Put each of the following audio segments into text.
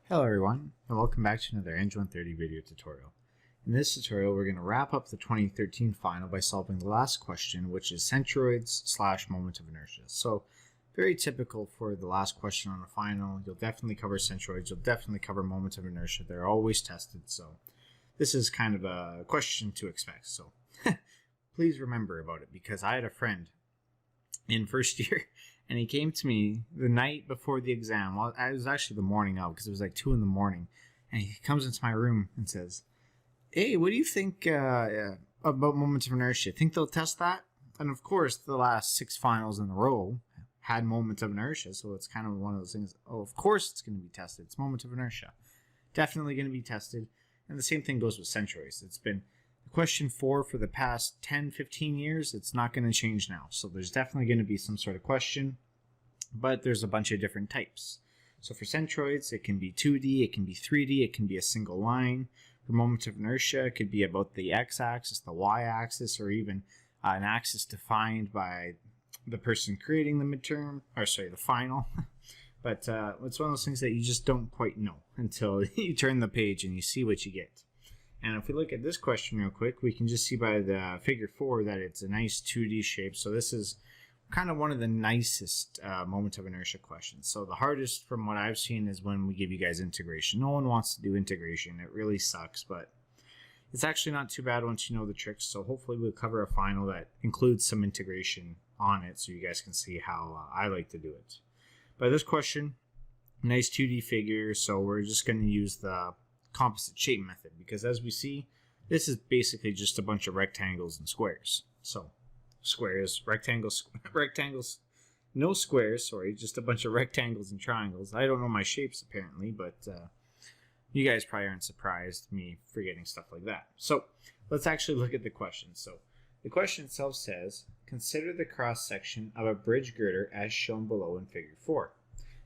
Hello everyone, and welcome back to another Eng 130 video tutorial. In this tutorial, we're going to wrap up the 2013 final by solving the last question, which is centroids / moment of inertia. So, very typical for the last question on the final. You'll definitely cover centroids, you'll definitely cover moment of inertia. They're always tested, so this is kind of a question to expect. So, please remember about it, because I had a friend in first year, and he came to me the night before the exam. Well, it was actually the morning of, because it was like 2 in the morning. And he comes into my room and says, "Hey, what do you think about moments of inertia? Think they'll test that?" And of course, the last 6 finals in a row had moments of inertia. So it's kind of one of those things. Oh, of course it's going to be tested. It's moment of inertia. Definitely going to be tested. And the same thing goes with centroids. It's been question 4 for the past 10-15 years. It's not going to change now, so there's definitely going to be some sort of question, but there's a bunch of different types. So for centroids, it can be 2D, it can be 3D, it can be a single line. For moment of inertia, it could be about the x-axis, the y-axis, or even an axis defined by the person creating the midterm, or sorry, the final. But it's one of those things that you just don't quite know until you turn the page and you see what you get. And if we look at this question real quick, we can just see by the figure 4 that it's a nice 2D shape. So this is kind of one of the nicest moment of inertia questions. So the hardest from what I've seen is when we give you guys integration. No one wants to do integration. It really sucks, but it's actually not too bad once you know the tricks. So hopefully we'll cover a final that includes some integration on it so you guys can see how I like to do it. But this question, nice 2D figure. So we're just going to use the composite shape method, because as we see, this is basically just a bunch of rectangles and squares. So squares, rectangles, rectangles, no squares, sorry, just a bunch of rectangles and triangles. I don't know my shapes apparently, but you guys probably aren't surprised me forgetting stuff like that. So let's actually look at the question. So the question itself says, consider the cross section of a bridge girder as shown below in figure 4.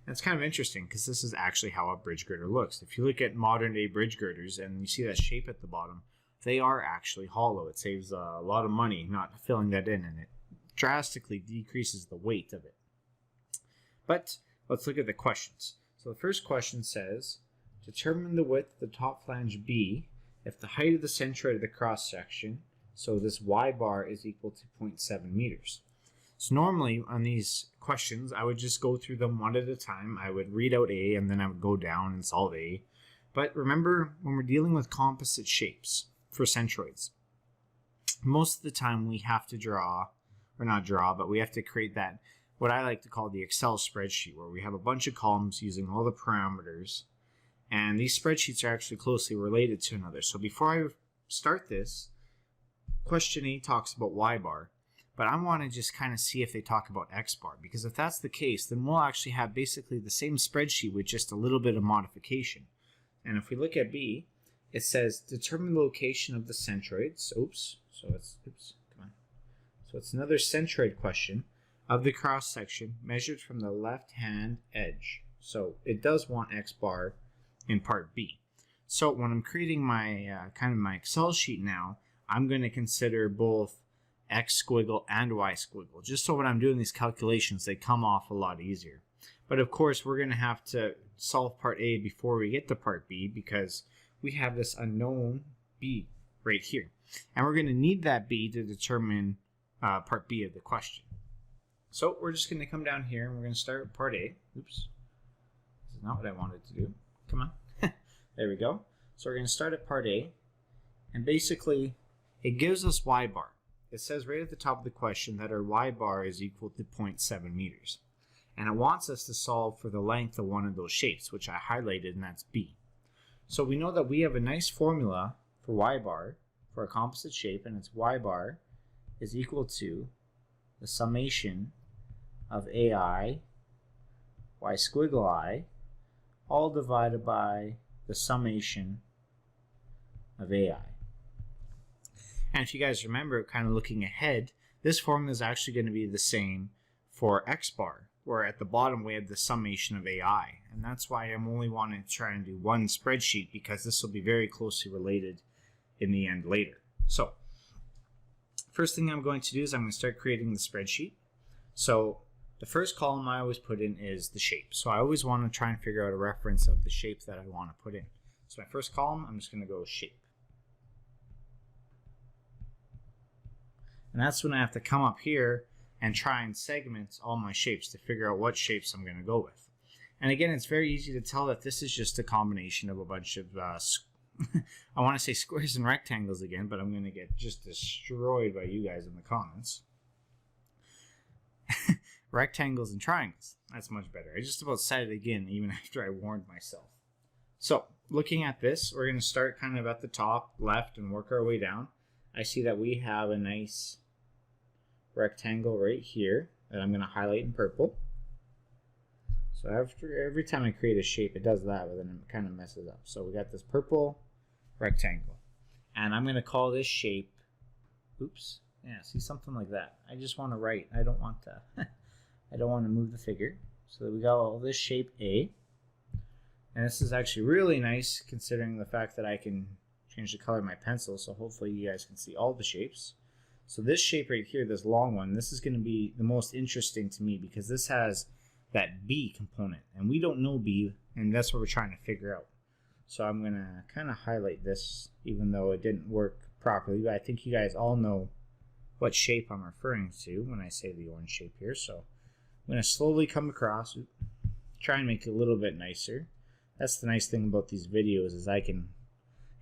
And it's kind of interesting because this is actually how a bridge girder looks. If you look at modern day bridge girders and you see that shape at the bottom, they are actually hollow. It saves a lot of money not filling that in, and it drastically decreases the weight of it. But let's look at the questions. So the first question says, determine the width of the top flange B if the height of the centroid of the cross section, so this y bar, is equal to 0.7 meters. So normally on these questions, I would just go through them one at a time. I would read out A and then I would go down and solve A. But remember, when we're dealing with composite shapes for centroids, most of the time we have to draw, or not draw, but we have to create that, what I like to call the Excel spreadsheet, where we have a bunch of columns using all the parameters. And these spreadsheets are actually closely related to another. So before I start this, question A talks about Y bar. But I want to just kind of see if they talk about X bar, because if that's the case, then we'll actually have basically the same spreadsheet with just a little bit of modification. And if we look at B, it says determine the location of the centroids. So it's another centroid question of the cross section measured from the left hand edge. So it does want X bar in part B. So when I'm creating my kind of my Excel sheet now, I'm going to consider both X squiggle and Y squiggle, just so when I'm doing these calculations, they come off a lot easier. But of course, we're going to have to solve part A before we get to part B, because we have this unknown B right here. And we're going to need that B to determine part B of the question. So we're just going to come down here and we're going to start with part A. Oops, this is not what I wanted to do. Come on. There we go. So we're going to start at part A, and basically it gives us Y bar. It says right at the top of the question that our Y bar is equal to 0.7 meters. And it wants us to solve for the length of one of those shapes, which I highlighted, and that's B. So we know that we have a nice formula for Y bar for a composite shape, and it's Y bar is equal to the summation of AI, Y squiggle I, all divided by the summation of AI. And if you guys remember, kind of looking ahead, this formula is actually going to be the same for X bar, where at the bottom we have the summation of AI. And that's why I'm only wanting to try and do one spreadsheet, because this will be very closely related in the end later. So first thing I'm going to do is I'm going to start creating the spreadsheet. So the first column I always put in is the shape. So I always want to try and figure out a reference of the shape that I want to put in. So my first column, I'm just going to go shape. And that's when I have to come up here and try and segment all my shapes to figure out what shapes I'm going to go with. And again, it's very easy to tell that this is just a combination of a bunch of, I want to say squares and rectangles again, but I'm going to get just destroyed by you guys in the comments. Rectangles and triangles. That's much better. I just about said it again, even after I warned myself. So, looking at this, we're going to start kind of at the top left and work our way down. I see that we have a nice rectangle right here that I'm going to highlight in purple. So every time I create a shape, it does that, but then it kind of messes up. So we got this purple rectangle. And I'm going to call this shape, oops, yeah, see, something like that. I just want to write. I don't want to, I don't want to move the figure. So we got all this shape A. And this is actually really nice considering the fact that I can change the color of my pencil. So hopefully you guys can see all the shapes. So this shape right here, this long one, this is going to be the most interesting to me because this has that B component, and we don't know B, and that's what we're trying to figure out. So I'm going to kind of highlight this, even though it didn't work properly, but I think you guys all know what shape I'm referring to when I say the orange shape here. So I'm going to slowly come across, try and make it a little bit nicer. That's the nice thing about these videos is I can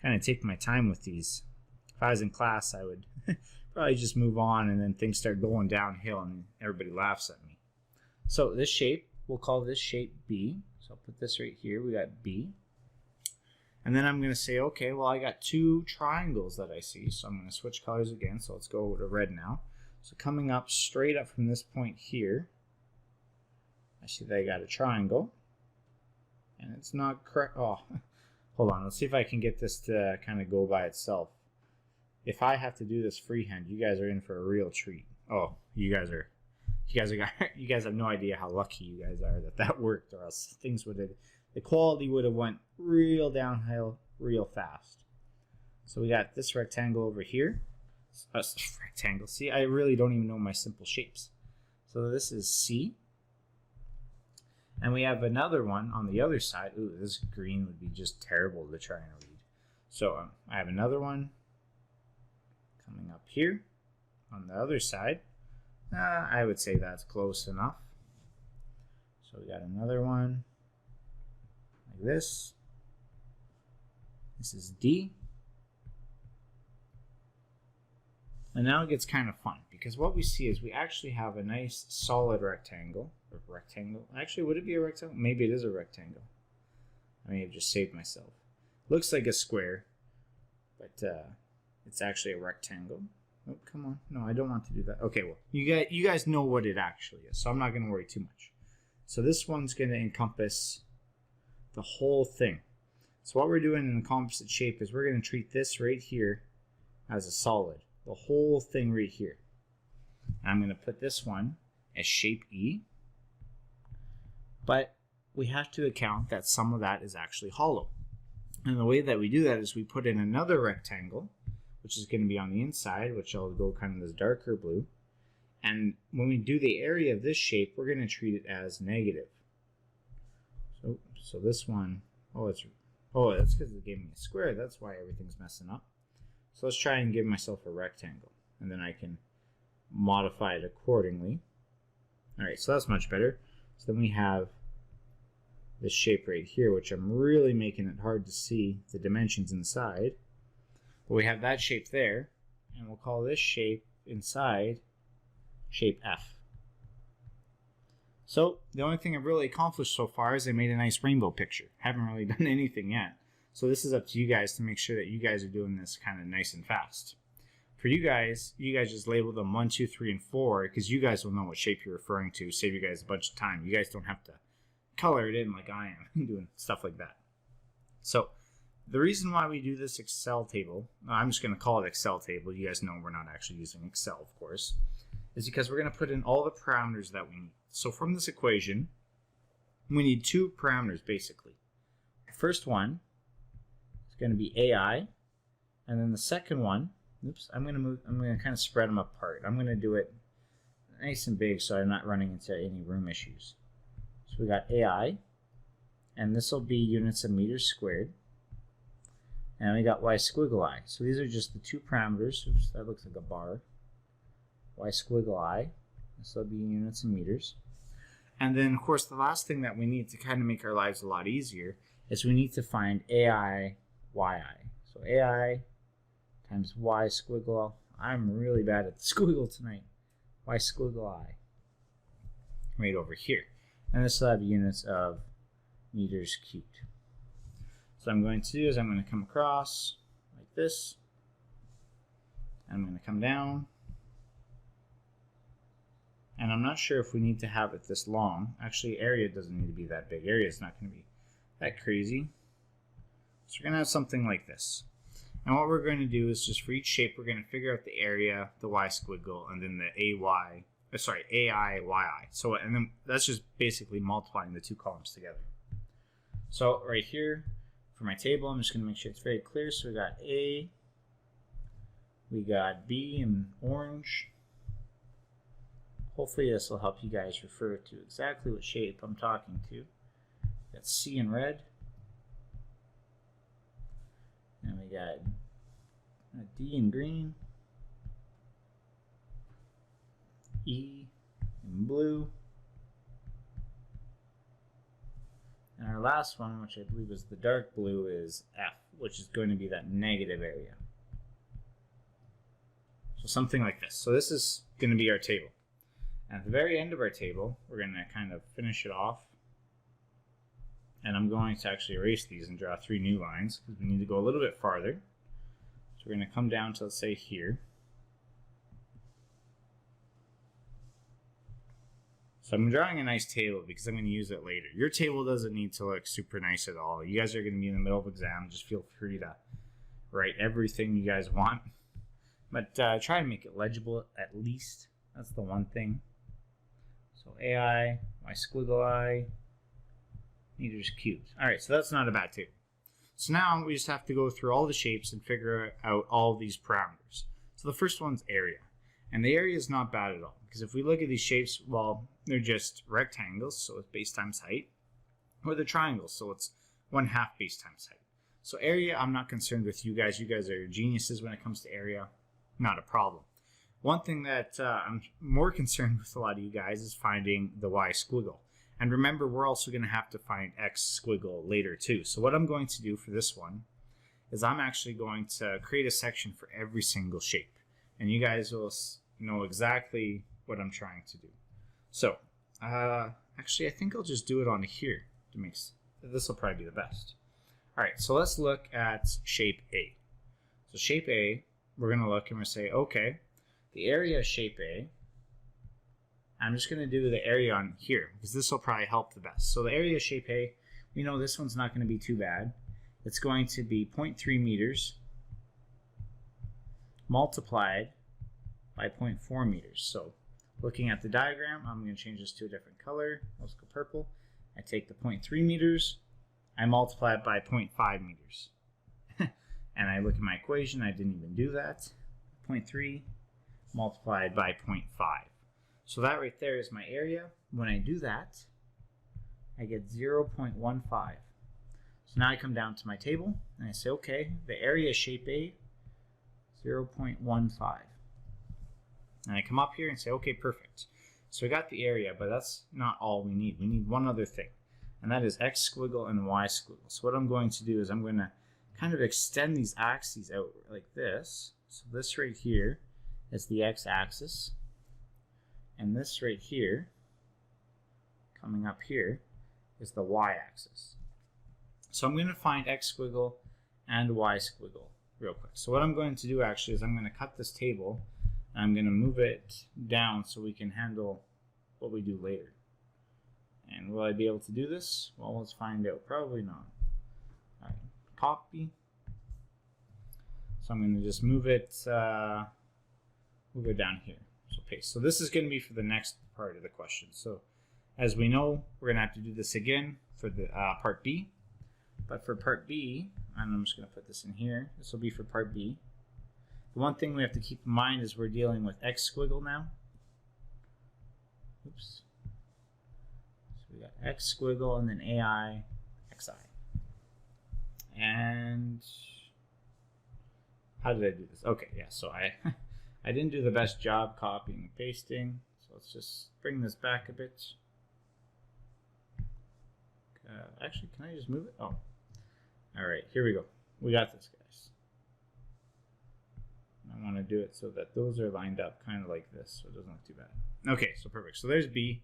kind of take my time with these. If I was in class, I would probably just move on, and then things start going downhill and everybody laughs at me. So this shape, we'll call this shape B. So I'll put this right here. We got B. And then I'm going to say, okay, well, I got two triangles that I see. So I'm going to switch colors again. So let's go to red now. So coming up straight up from this point here, I see that I got a triangle. And it's not correct. Oh, hold on. Let's see if I can get this to kind of go by itself. If I have to do this freehand, you guys are in for a real treat. Oh, you guys have no idea how lucky you guys are that worked, or else things would have, the quality would have went real downhill real fast. So we got this rectangle over here. Rectangle. See, I really don't even know my simple shapes. So this is C. And we have another one on the other side. Ooh, this green would be just terrible to try and read. So I have another one coming up here on the other side. I would say that's close enough. So we got another one like this. This is D. And now it gets kind of fun because what we see is we actually have a nice solid rectangle. Or rectangle. Actually, would it be a rectangle? Maybe it is a rectangle. I may have just saved myself. Looks like a square, but it's actually a rectangle. Oh, come on. No, I don't want to do that. Okay, well, you guys know what it actually is, so I'm not going to worry too much. So this one's going to encompass the whole thing. So what we're doing in the composite shape is we're going to treat this right here as a solid. The whole thing right here. And I'm going to put this one as shape E. But we have to account that some of that is actually hollow. And the way that we do that is we put in another rectangle, which is going to be on the inside, which I'll go kind of this darker blue. And when we do the area of this shape, we're going to treat it as negative. So this one, that's because it gave me a square. That's why everything's messing up. So let's try and give myself a rectangle, and then I can modify it accordingly. All right, so that's much better. So then we have this shape right here, which I'm really making it hard to see the dimensions inside. But we have that shape there, and we'll call this shape inside shape F. So the only thing I've really accomplished so far is I made a nice rainbow picture. Haven't really done anything yet. So this is up to you guys to make sure that you guys are doing this kind of nice and fast. For you guys just label them 1, 2, 3, and 4 because you guys will know what shape you're referring to. Save you guys a bunch of time. You guys don't have to color it in like I am doing stuff like that. So the reason why we do this Excel table, I'm just going to call it Excel table. You guys know we're not actually using Excel, of course, is because we're going to put in all the parameters that we need. So from this equation, we need two parameters basically. The first one is going to be AI, and then the second one, oops, I'm going to kind of spread them apart. I'm going to do it nice and big so I'm not running into any room issues. So we got AI, and this will be units of meters squared. And we got y squiggle I. So these are just the two parameters. Oops, that looks like a bar. Y squiggle I. This will be units of meters. And then, of course, the last thing that we need to kind of make our lives a lot easier is we need to find AI yi. So AI times y squiggle. I'm really bad at the squiggle tonight. Y squiggle I. Right over here. And this will have units of meters cubed. So what I'm going to do is I'm going to come across like this. And I'm going to come down. And I'm not sure if we need to have it this long. Actually, area doesn't need to be that big. Area is not going to be that crazy. So we're going to have something like this. And what we're going to do is just for each shape, we're going to figure out the area, the y squiggle, and then the AI, yi. So, and then that's just basically multiplying the two columns together. So right here, for my table, I'm just going to make sure it's very clear. So we got A, we got B in orange. Hopefully this will help you guys refer to exactly what shape I'm talking to. Got C in red. And we got D in green. E in blue. And our last one, which I believe is the dark blue, is F, which is going to be that negative area. So something like this. So this is going to be our table. And at the very end of our table, we're going to kind of finish it off. And I'm going to actually erase these and draw 3 new lines because we need to go a little bit farther. So we're going to come down to, let's say, here. So I'm drawing a nice table because I'm going to use it later. Your table doesn't need to look super nice at all. You guys are going to be in the middle of exam. Just feel free to write everything you guys want. But try and make it legible at least. That's the one thing. So AI, y squiggle I, meters cubed. All right, so that's not a bad table. So now we just have to go through all the shapes and figure out all these parameters. So the first one's area. And the area is not bad at all. Because if we look at these shapes, well, they're just rectangles, so it's base times height. Or they're triangles, so it's 1/2 base times height. So area, I'm not concerned with you guys. You guys are geniuses when it comes to area. Not a problem. One thing that I'm more concerned with a lot of you guys is finding the y squiggle. And remember, we're also going to have to find x squiggle later too. So what I'm going to do for this one is I'm actually going to create a section for every single shape. And you guys will know exactly what I'm trying to do. So, actually, I think I'll just do it on here. This will probably be the best. All right, so let's look at shape A. So shape A, we're going to look and we're say, okay, the area of shape A, I'm just going to do the area on here because this will probably help the best. So the area of shape A, we know this one's not going to be too bad. It's going to be 0.3 meters multiplied by 0.4 meters. So looking at the diagram, I'm going to change this to a different color. Let's go purple. I take the 0.3 meters, I multiply it by 0.5 meters. And I look at my equation, I didn't even do that. 0.3 multiplied by 0.5. So that right there is my area. When I do that, I get 0.15. So now I come down to my table and I say, okay, the area of shape A, 0.15. And I come up here and say, okay, perfect. So we got the area, but that's not all we need. We need one other thing, and that is x squiggle and y squiggle. So what I'm going to do is I'm going to kind of extend these axes out like this. So this right here is the x-axis, and this right here, coming up here, is the y-axis. So I'm going to find x squiggle and y squiggle real quick. So what I'm going to do actually is I'm going to cut this table and I'm going to move it down so we can handle what we do later. And will I be able to do this? Well, let's find out. Probably not. All right, copy. So I'm going to just move it down here. So paste. So this is going to be for the next part of the question. So as we know, we're going to have to do this again for the part B. But for part B, and I'm just going to put this in here. This will be for part B. The one thing we have to keep in mind is we're dealing with x squiggle now. Oops. So we got X squiggle and then AI, XI. And how did I do this? Okay, yeah, so I I didn't do the best job copying and pasting. So let's just bring this back a bit. Actually, can I just move it? Oh, all right, here we go. We got this, guys. I want to do it so that those are lined up kind of like this, so it doesn't look too bad. Okay, so perfect. So there's B,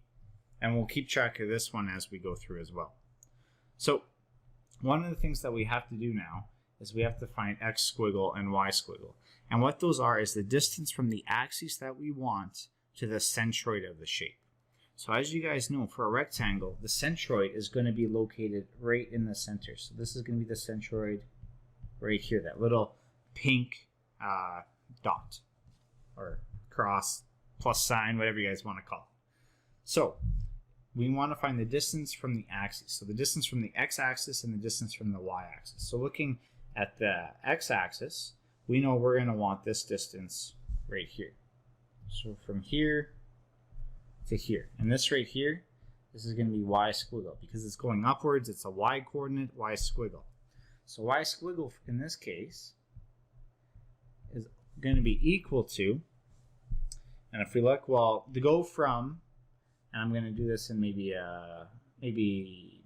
and we'll keep track of this one as we go through as well. So one of the things that we have to do now is we have to find X squiggle and Y squiggle. And what those are is the distance from the axis that we want to the centroid of the shape. So as you guys know, for a rectangle, the centroid is going to be located right in the center. So this is going to be the centroid right here, that little pink dot or cross, plus sign, whatever you guys want to call it. So we want to find the distance from the axis. So the distance from the x-axis and the distance from the y-axis. So looking at the x-axis, we know we're going to want this distance right here. So from here to here. And this right here, this is going to be y squiggle. Because it's going upwards, it's a y coordinate, y squiggle. So y squiggle in this case is going to be equal to, and if we look, well, to go from, and I'm going to do this in maybe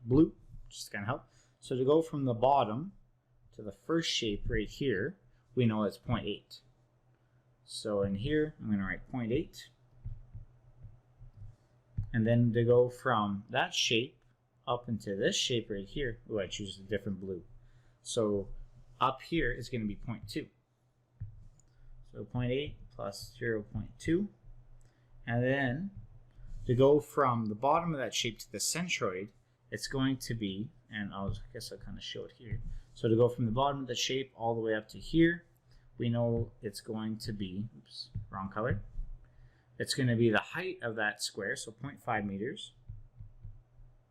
blue, just to kind of help. So to go from the bottom to the first shape right here, we know it's 0.8. So in here, I'm going to write 0.8. And then to go from that shape up into this shape right here, I choose a different blue. So up here is going to be 0.2. So 0.8 plus 0.2. And then to go from the bottom of that shape to the centroid, it's going to be, and I guess I'll kind of show it here. So to go from the bottom of the shape all the way up to here, we know it's going to be, oops, wrong color. It's going to be the height of that square, so 0.5 meters.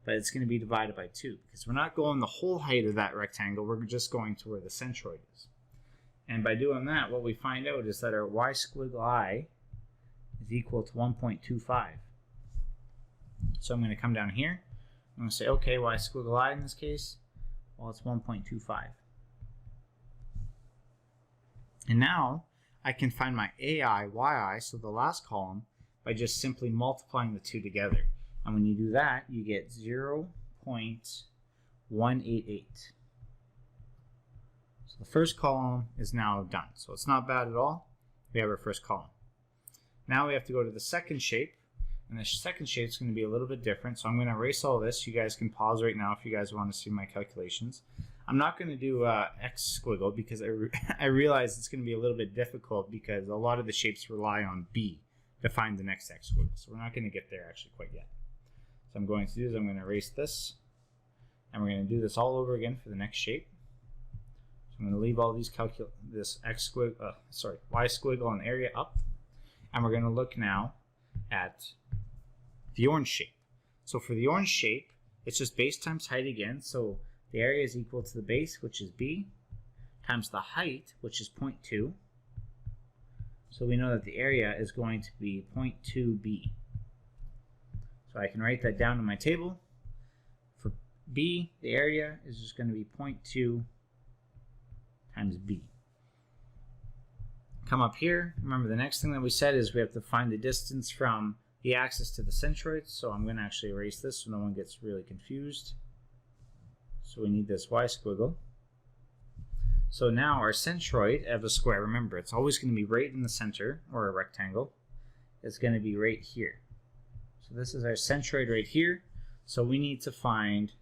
But it's going to be divided by 2, because we're not going the whole height of that rectangle, we're just going to where the centroid is. And by doing that, what we find out is that our y squiggle I is equal to 1.25. So I'm going to come down here. I'm going to say, okay, y squiggle I in this case, well, it's 1.25. And now I can find my AI, yi, so the last column, by just simply multiplying the two together. And when you do that, you get 0.188. So the first column is now done. So it's not bad at all. We have our first column. Now we have to go to the second shape. And the second shape is going to be a little bit different. So I'm going to erase all this. You guys can pause right now if you guys want to see my calculations. I'm not going to do X squiggle because I realize it's going to be a little bit difficult because a lot of the shapes rely on B to find the next X squiggle. So we're not going to get there actually quite yet. So I'm going to do is I'm going to erase this. And we're going to do this all over again for the next shape. So I'm going to leave all these Y squiggle and area up. And we're going to look now at the orange shape. So for the orange shape, it's just base times height again. So the area is equal to the base, which is B, times the height, which is 0.2. So we know that the area is going to be 0.2B. So I can write that down in my table. For B, the area is just going to be 0.2 times B. Come up here. Remember, the next thing that we said is we have to find the distance from the axis to the centroid. So I'm going to actually erase this so no one gets really confused. So we need this Y squiggle. So now our centroid of a square, remember, it's always going to be right in the center, or a rectangle. It's going to be right here. So this is our centroid right here. So we need to find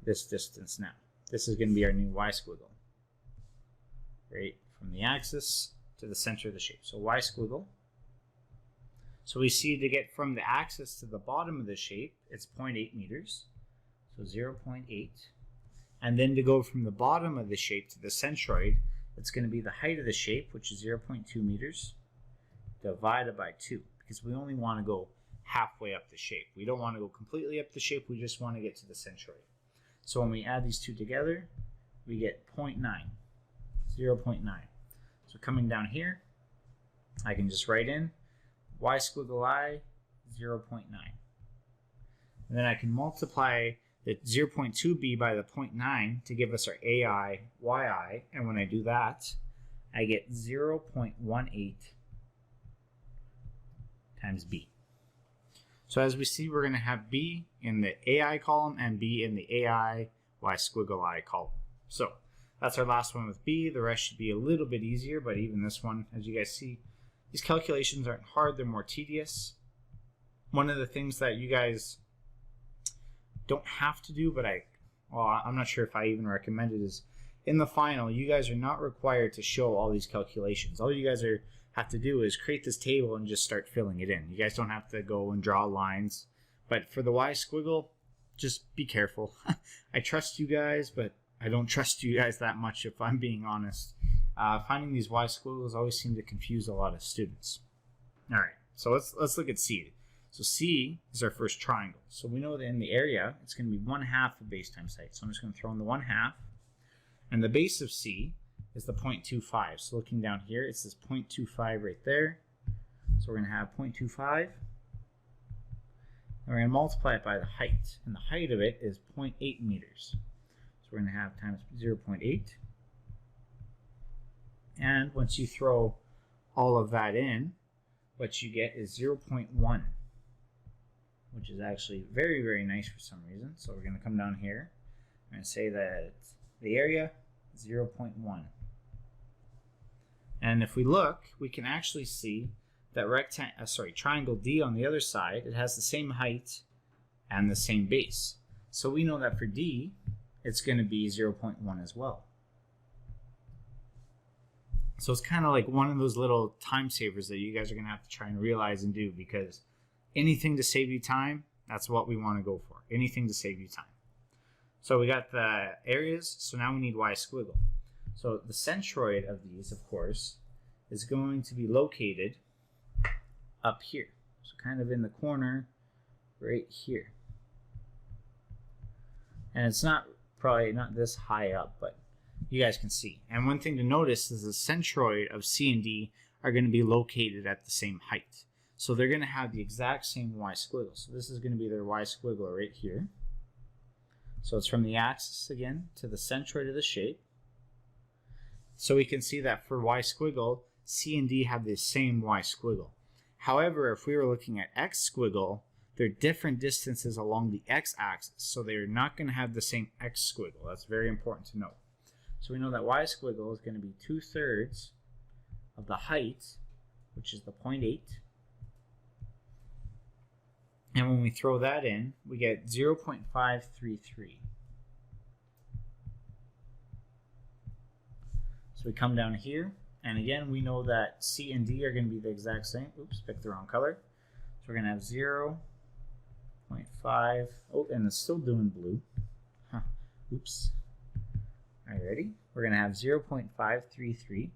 this distance now. This is going to be our new Y squiggle. Right from the axis to the center of the shape. So Y squiggle. So we see to get from the axis to the bottom of the shape, it's 0.8 meters. So 0.8. And then to go from the bottom of the shape to the centroid, it's going to be the height of the shape, which is 0.2 meters, divided by 2. Because we only want to go halfway up the shape. We don't want to go completely up the shape, we just want to get to the centroid. So when we add these two together, we get 0.9. 0.9. So coming down here, I can just write in y squiggle I 0.9. And then I can multiply the 0.2b by the 0.9 to give us our AI, yi, and when I do that, I get 0.18 times b. So as we see, we're going to have b in the AI column and b in the AI y squiggle I column. So that's our last one with b. The rest should be a little bit easier, but even this one, as you guys see, these calculations aren't hard, they're more tedious. One of the things that you guys don't have to do, but I'm not sure if I even recommend it, is in the final, you guys are not required to show all these calculations. All you guys have to do is create this table and just start filling it in. You guys don't have to go and draw lines. But for the Y squiggle, just be careful. I trust you guys, but I don't trust you guys that much, if I'm being honest. Finding these Y squiggles always seem to confuse a lot of students. All right, so let's look at C. So C is our first triangle. So we know that in the area, it's going to be 1/2 of base times height. So I'm just going to throw in the 1/2. And the base of C is the 0.25. So looking down here, it's this 0.25 right there. So we're going to have 0.25. And we're going to multiply it by the height. And the height of it is 0.8 meters. So we're going to have times 0.8. And once you throw all of that in, what you get is 0.1, which is actually very, very nice for some reason. So we're going to come down here and say that the area is 0.1. And if we look, we can actually see that triangle D on the other side, it has the same height and the same base. So we know that for D, it's going to be 0.1 as well. So it's kind of like one of those little time savers that you guys are going to have to try and realize and do, because anything to save you time, that's what we want to go for. Anything to save you time. So we got the areas, so now we need Y squiggle. So the centroid of these, of course, is going to be located up here. So kind of in the corner right here. And it's probably not this high up, but you guys can see. And one thing to notice is the centroid of C and D are going to be located at the same height. So they're going to have the exact same Y squiggle. So this is going to be their Y squiggle right here. So it's from the axis again to the centroid of the shape. So we can see that for Y squiggle, C and D have the same Y squiggle. However, if we were looking at X squiggle, they're different distances along the X axis. So they're not going to have the same X squiggle. That's very important to note. So we know that Y squiggle is going to be 2/3 of the height, which is the 0.8. And when we throw that in, we get 0.533. So we come down here, and again, we know that C and D are going to be the exact same. Oops, picked the wrong color. So we're going to have 0.5. Oh, and it's still doing blue. Huh. Oops. Are you ready? We're going to have 0.533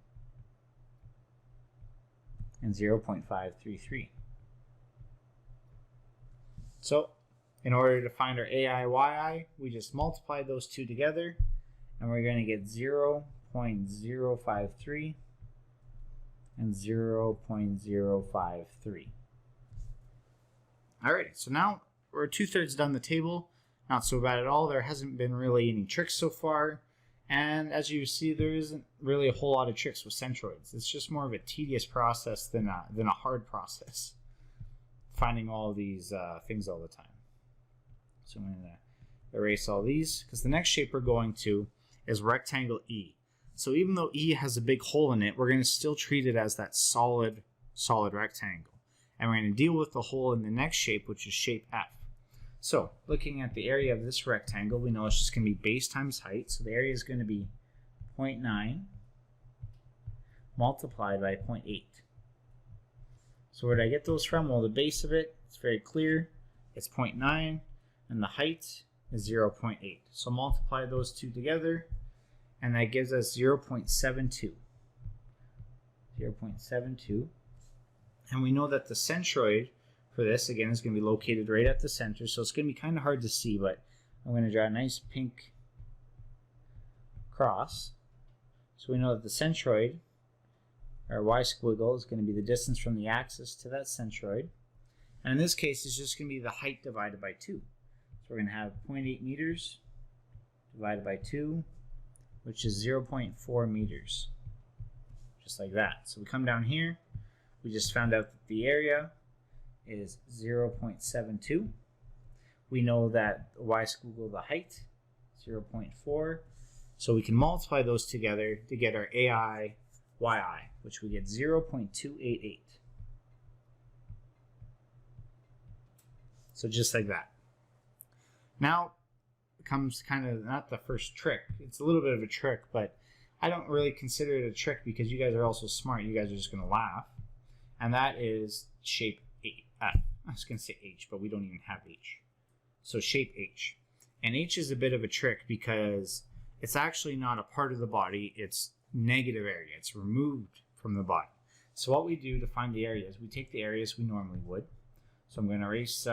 and 0.533. So in order to find our AI, yi, we just multiply those two together, and we're going to get 0.053 and 0.053. Alright, so now we're 2/3 done the table. Not so bad at all. There hasn't been really any tricks so far. And as you see, there isn't really a whole lot of tricks with centroids. It's just more of a tedious process than a hard process, finding all these things all the time. So I'm going to erase all these, because the next shape we're going to is rectangle E. So even though E has a big hole in it, we're going to still treat it as that solid rectangle. And we're going to deal with the hole in the next shape, which is shape F. So looking at the area of this rectangle, we know it's just going to be base times height. So the area is going to be 0.9 multiplied by 0.8. So where did I get those from? Well, the base of it, it's very clear. It's 0.9, and the height is 0.8. So multiply those two together, and that gives us 0.72. 0.72. And we know that the centroid for this, again, is going to be located right at the center. So it's going to be kind of hard to see, but I'm going to draw a nice pink cross. So we know that the centroid, our Y squiggle, is going to be the distance from the axis to that centroid. And in this case, it's just going to be the height divided by 2. So we're going to have 0.8 meters divided by 2, which is 0.4 meters. Just like that. So we come down here. We just found out that the area is 0.72. We know that y squiggle, the height, 0.4. So we can multiply those together to get our AI, yi, which we get 0.288. So just like that. Now comes kind of not the first trick. It's a little bit of a trick, but I don't really consider it a trick because you guys are also smart. You guys are just going to laugh. And that is shape F. I was going to say H, but we don't even have H. So shape H. And H is a bit of a trick because it's actually not a part of the body. It's negative area. It's removed from the body. So what we do to find the areas, we take the areas we normally would. So I'm going to erase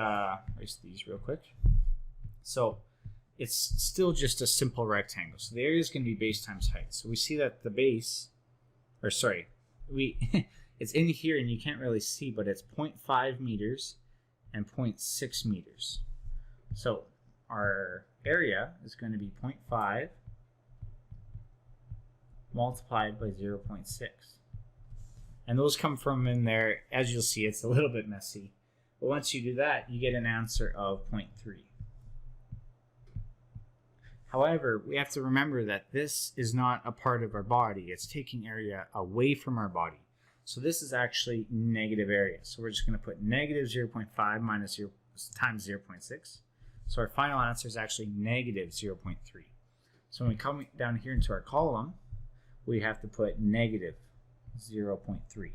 these real quick. So it's still just a simple rectangle. So the area is going to be base times height. So we see that the base, or sorry, it's in here and you can't really see, but it's 0.5 meters and 0.6 meters. So our area is going to be 0.5 multiplied by 0.6. And those come from in there. As you'll see, it's a little bit messy. But once you do that, you get an answer of 0.3. However, we have to remember that this is not a part of our body. It's taking area away from our body. So this is actually negative area. So we're just going to put negative 0.5 minus 0 times 0.6. So our final answer is actually negative 0.3. So when we come down here into our column, we have to put negative 0.3.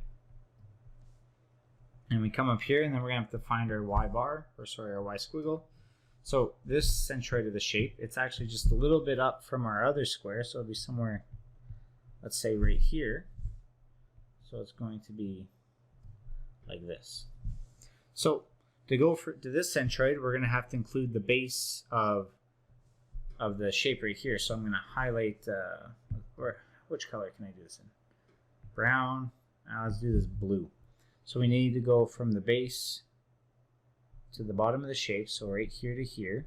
And we come up here and then we're going to have to find our y bar, or sorry, our y squiggle. So this centroid of the shape, it's actually just a little bit up from our other square. So it'll be somewhere, let's say right here. So it's going to be like this. So to go to this centroid, we're going to have to include the base of the shape right here. So I'm going to highlight, or which color can I do this in? Brown. Now let's do this blue. So we need to go from the base to the bottom of the shape, so right here to here.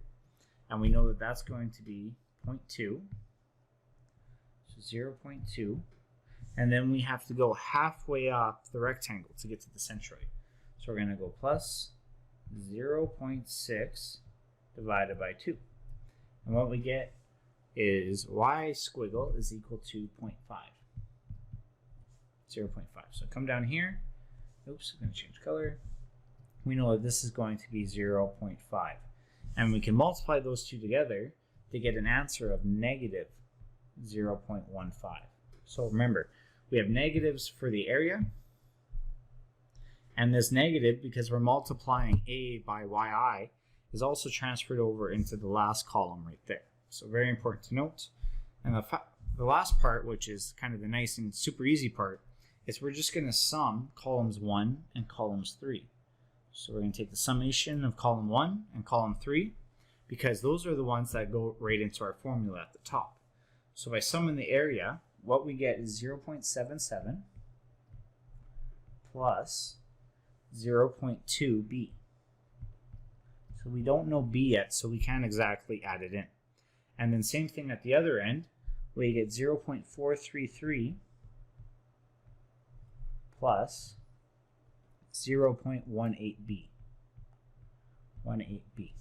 And we know that that's going to be 0.2. So 0.2. And then we have to go halfway up the rectangle to get to the centroid. So we're going to go plus 0.6 divided by 2. And what we get is y squiggle is equal to 0.5. 0.5. So come down here. Oops, I'm going to change color. We know that this is going to be 0.5. And we can multiply those two together to get an answer of negative 0.15. So remember, we have negatives for the area. And this negative, because we're multiplying a by yi, is also transferred over into the last column right there. So very important to note. And the last part, which is kind of the nice and super easy part, is we're just going to sum columns 1 and columns 3. So we're going to take the summation of column 1 and column 3, because those are the ones that go right into our formula at the top. So by summing the area, what we get is 0.77 plus 0.2b. So we don't know b yet, so we can't exactly add it in. And then same thing at the other end, we get 0.433 plus 0.18b. 18b.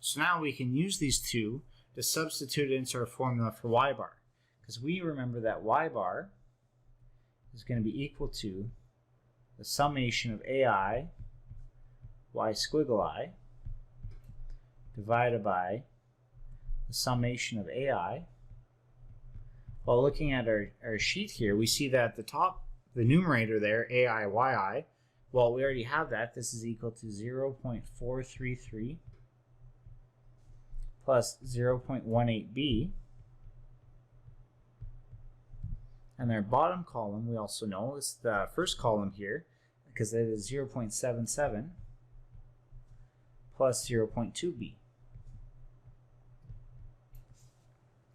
So now we can use these two to substitute into our formula for y bar. Because we remember that y bar is going to be equal to the summation of ai, y squiggle I, divided by the summation of ai. While looking at our sheet here, we see that at the top, the numerator there, ai, yi, well, we already have that. This is equal to 0.433 plus 0.18b. And our bottom column, we also know, is the first column here, because it is 0.77 plus 0.2b.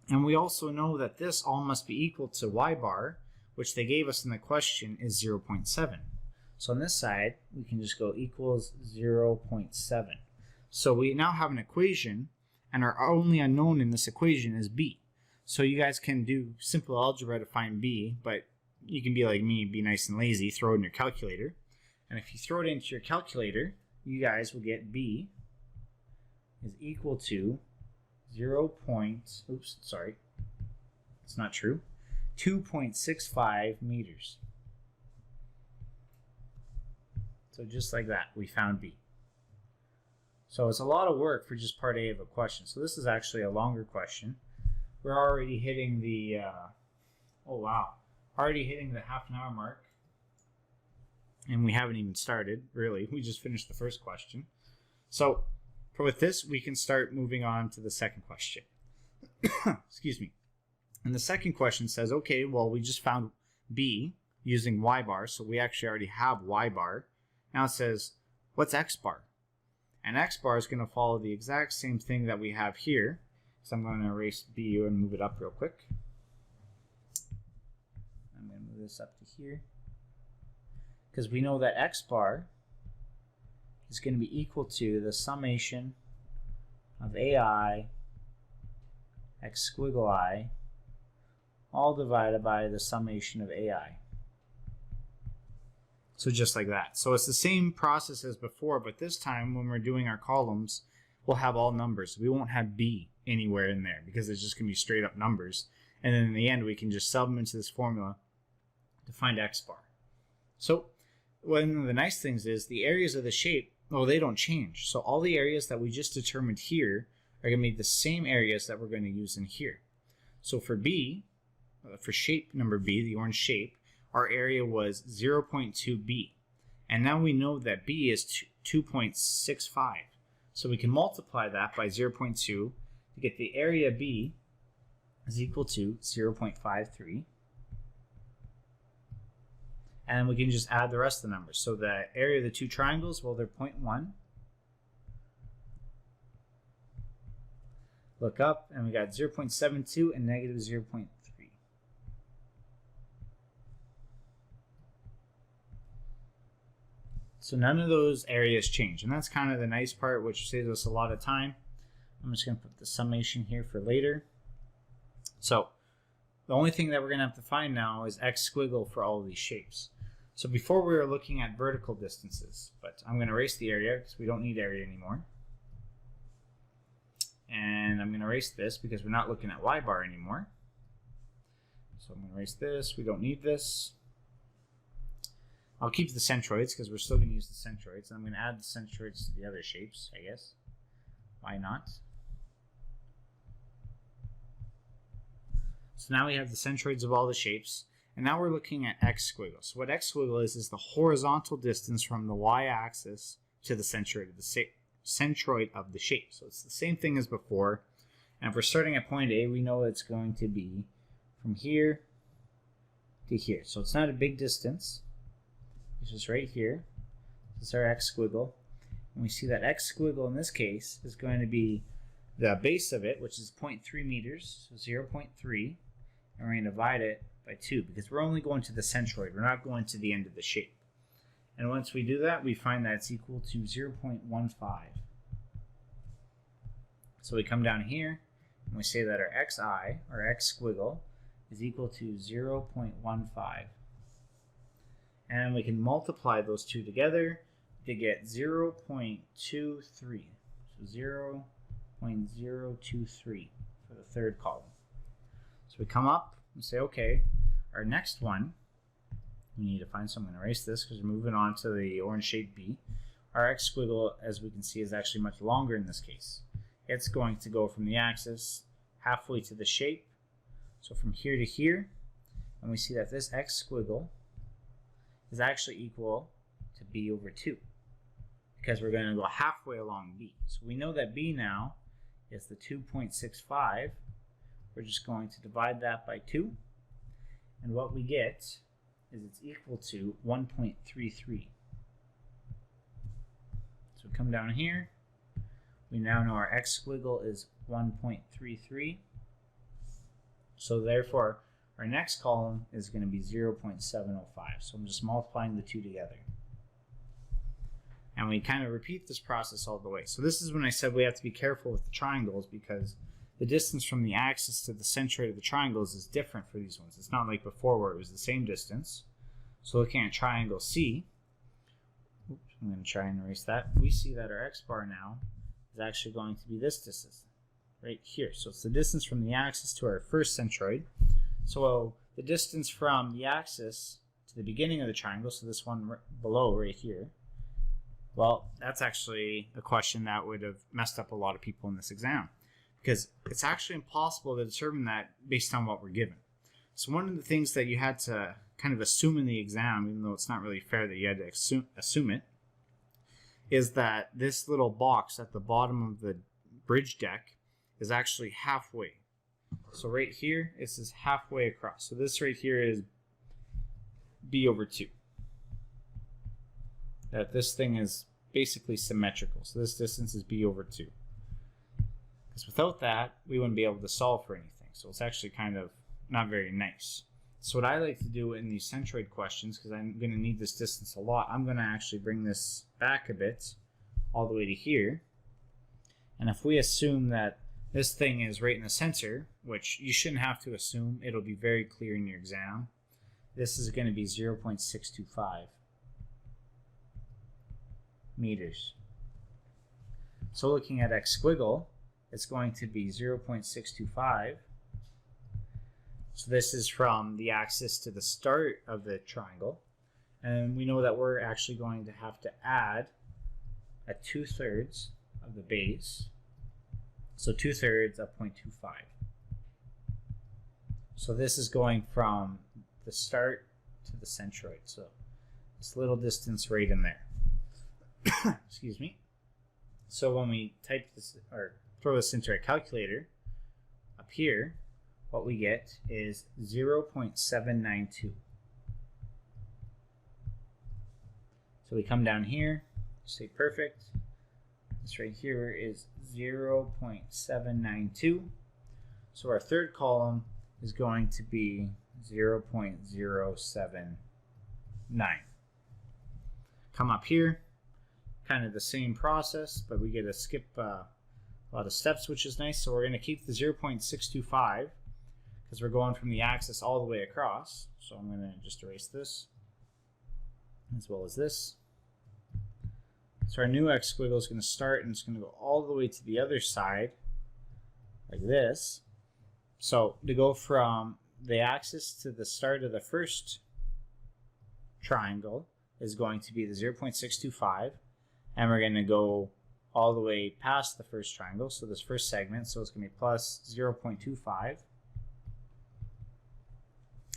And we also know that this all must be equal to y bar, which they gave us in the question is 0.7. So on this side, we can just go equals 0.7. So we now have an equation, and our only unknown in this equation is b. So you guys can do simple algebra to find b, but you can be like me, be nice and lazy, throw it in your calculator. And if you throw it into your calculator, you guys will get b is equal to 2.65 meters. So just like that, we found b. So it's a lot of work for just part A of a question. So this is actually a longer question. We're already hitting the, already hitting the half an hour mark. And we haven't even started, really. We just finished the first question. So with this, we can start moving on to the second question. Excuse me. And the second question says, okay, well, we just found b using y bar. So we actually already have y bar. Now it says, what's x bar? And x bar is going to follow the exact same thing that we have here. So I'm going to erase b and move it up real quick. I'm going to move this up to here. Because we know that x bar is going to be equal to the summation of ai x squiggle I all divided by the summation of ai. So just like that. So it's the same process as before, but this time when we're doing our columns, we'll have all numbers. We won't have b anywhere in there because it's just going to be straight up numbers. And then in the end, we can just sub them into this formula to find x bar. So one of the nice things is the areas of the shape, they don't change. So all the areas that we just determined here are going to be the same areas that we're going to use in here. So for b, for shape number b, the orange shape, our area was 0.2b. And now we know that b is 2.65. So we can multiply that by 0.2 to get the area b is equal to 0.53. And we can just add the rest of the numbers. So the area of the two triangles, well, they're 0.1. Look up, and we got 0.72 and negative 0.3. So none of those areas change. And that's kind of the nice part, which saves us a lot of time. I'm just going to put the summation here for later. So the only thing that we're going to have to find now is x squiggle for all of these shapes. So before we were looking at vertical distances, but I'm going to erase the area because we don't need area anymore. And I'm going to erase this because we're not looking at y bar anymore. So I'm going to erase this. We don't need this. I'll keep the centroids because we're still going to use the centroids. And I'm going to add the centroids to the other shapes, I guess. Why not? So now we have the centroids of all the shapes. And now we're looking at x squiggle. So what x squiggle is the horizontal distance from the y-axis to the centroid of the shape. So it's the same thing as before. And if we're starting at point A, we know it's going to be from here to here. So it's not a big distance. It's just right here. This is our x squiggle. And we see that x squiggle in this case is going to be the base of it, which is 0.3 meters, so 0.3. And we're going to divide it by 2 because we're only going to the centroid. We're not going to the end of the shape. And once we do that, we find that it's equal to 0.15. So we come down here and we say that our xi, or x squiggle, is equal to 0.15. And we can multiply those two together to get 0.23. So 0.023 for the third column. So we come up and say, okay, our next one, we need to find, so I'm going to erase this because we're moving on to the orange shape B. Our x squiggle, as we can see, is actually much longer in this case. It's going to go from the axis halfway to the shape. So from here to here, and we see that this x squiggle is actually equal to b over 2 because we're going to go halfway along b. So we know that b now is the 2.65. We're just going to divide that by 2, and what we get is it's equal to 1.33. So we come down here. We now know our x squiggle is 1.33. So therefore, our next column is going to be 0.705. So I'm just multiplying the two together. And we kind of repeat this process all the way. So this is when I said we have to be careful with the triangles, because the distance from the axis to the centroid of the triangles is different for these ones. It's not like before where it was the same distance. So looking at triangle C, oops, I'm going to try and erase that. We see that our x bar now is actually going to be this distance right here. So it's the distance from the axis to our first centroid. So the distance from the axis to the beginning of the triangle, so this one below right here, well, that's actually a question that would have messed up a lot of people in this exam, because it's actually impossible to determine that based on what we're given. So one of the things that you had to kind of assume in the exam, even though it's not really fair that you had to assume it, is that this little box at the bottom of the bridge deck is actually halfway. So right here, this is halfway across. So this right here is b over 2. That this thing is basically symmetrical. So this distance is b over 2. Because without that, we wouldn't be able to solve for anything. So it's actually kind of not very nice. So what I like to do in these centroid questions, because I'm going to need this distance a lot, I'm going to actually bring this back a bit, all the way to here. And if we assume that this thing is right in the center, which you shouldn't have to assume, it'll be very clear in your exam, this is going to be 0.625 meters. So looking at x squiggle, it's going to be 0.625. So this is from the axis to the start of the triangle. And we know that we're actually going to have to add a 2/3 of the base. So 2/3 of 0.25. So this is going from the start to the centroid. So this little distance right in there. Excuse me. So when we type this or throw this into our calculator up here, what we get is 0.792. So we come down here, say perfect. This right here is 0.792. So our third column is going to be 0.079. Come up here, kind of the same process, but we get to skip a lot of steps, which is nice. So we're going to keep the 0.625 because we're going from the axis all the way across. So I'm going to just erase this as well as this. So our new x squiggle is going to start and it's going to go all the way to the other side like this. So to go from the axis to the start of the first triangle is going to be the 0.625, and we're going to go all the way past the first triangle, so this first segment, so it's going to be plus 0.25,